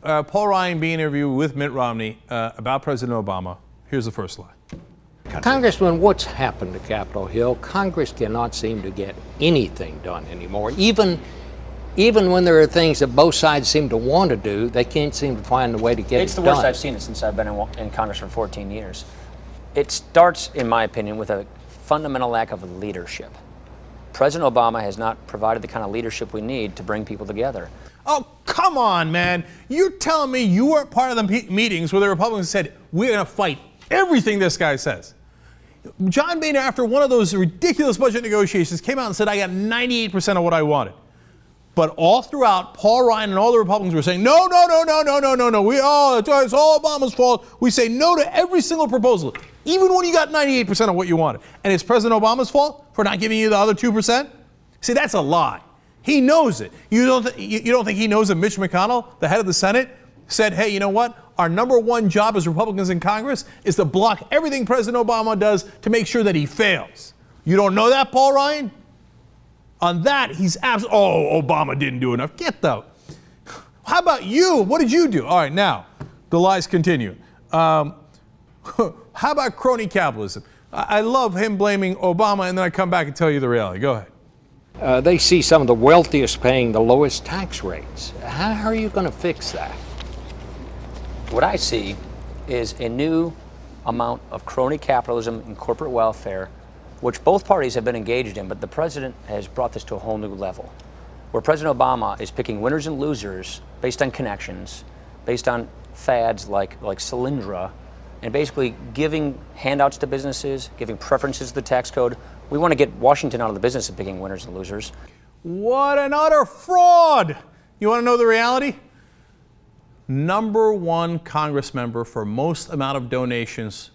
Paul Ryan being interviewed with Mitt Romney about President Obama. Here's the first line. Congressman, what's happened to Capitol Hill? Congress cannot seem to get anything done anymore. Even when there are things that both sides seem to want to do, they can't seem to find a way to get it done. It's the worst I've seen it since I've been in Congress for 14 years. It starts, in my opinion, with a fundamental lack of leadership. President Obama has not provided the kind of leadership we need to bring people together. Oh, come on, man. You're telling me you weren't part of the meetings where the Republicans said, we're going to fight everything this guy says. John Boehner, after one of those ridiculous budget negotiations, came out and said, I got 98% of what I wanted. But all throughout, Paul Ryan and all the Republicans were saying, no. It's all Obama's fault. We say no to every single proposal, even when you got 98% of what you wanted. And it's President Obama's fault for not giving you the other 2%? See, that's a lie. He knows it. You don't think he knows that Mitch McConnell, the head of the Senate, said, hey, you know what? Our number one job as Republicans in Congress is to block everything President Obama does to make sure that he fails. You don't know that, Paul Ryan? On that, he's Obama didn't do enough. Get the. How about you? What did you do? All right, now, the lies continue. How about crony capitalism? I love him blaming Obama, and then I come back and tell you the reality. Go ahead. They see some of the wealthiest paying the lowest tax rates. How are you going to fix that? What I see is a new amount of crony capitalism and corporate welfare, which both parties have been engaged in, but the president has brought this to a whole new level, where President Obama is picking winners and losers based on connections, based on fads like Solyndra, and basically giving handouts to businesses, giving preferences to the tax code. We want to get Washington out of the business of picking winners and losers. What an utter fraud! You want to know the reality? Number one Congress member for most amount of donations,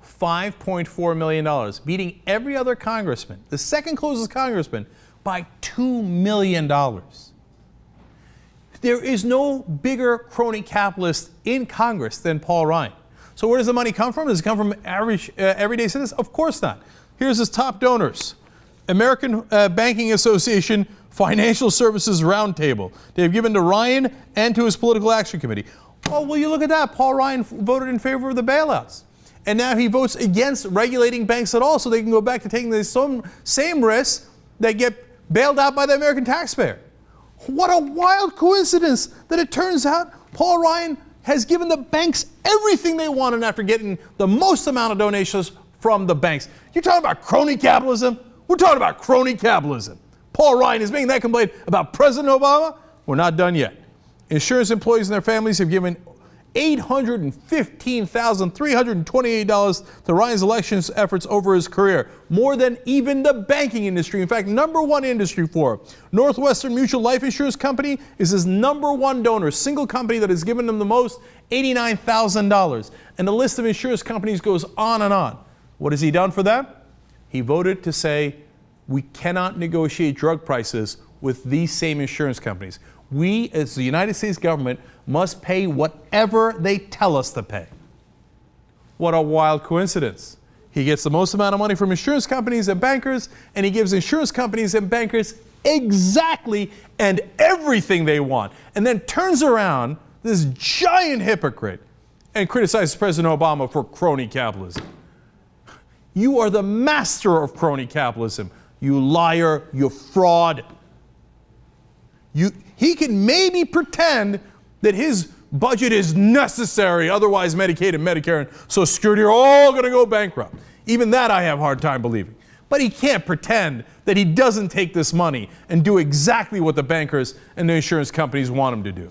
$5.4 million, beating every other congressman, the second closest congressman, by $2 million. There is no bigger crony capitalist in Congress than Paul Ryan. So where does the money come from? Does it come from average everyday citizens? Of course not. Here's his top donors. American Banking Association Financial Services Roundtable. They've given to Ryan and to his Political Action Committee. Oh, well, you look at that. Paul Ryan voted in favor of the bailouts. And now he votes against regulating banks at all so they can go back to taking the same risks that get bailed out by the American taxpayer. What a wild coincidence that it turns out Paul Ryan has given the banks everything they wanted after getting the most amount of donations from the banks. You're talking about crony capitalism? We're talking about crony capitalism. Paul Ryan is making that complaint about President Obama? We're not done yet. Insurance employees and their families have given $815,328 to Ryan's elections efforts over his career, more than even the banking industry. In fact, number one industry for him. Northwestern Mutual Life Insurance Company is his number one donor, single company that has given him the most, $89,000. And the list of insurance companies goes on and on. What has he done for them? He voted to say, we cannot negotiate drug prices with these same insurance companies. We, as the United States government, must pay whatever they tell us to pay. What a wild coincidence. He gets the most amount of money from insurance companies and bankers, and he gives insurance companies and bankers exactly and everything they want, and then turns around, this giant hypocrite, and criticizes President Obama for crony capitalism. You are the master of crony capitalism. You liar, you fraud. He can maybe pretend that his budget is necessary, otherwise Medicaid and Medicare and Social Security are all going to go bankrupt. Even that I have a hard time believing. But he can't pretend that he doesn't take this money and do exactly what the bankers and the insurance companies want him to do.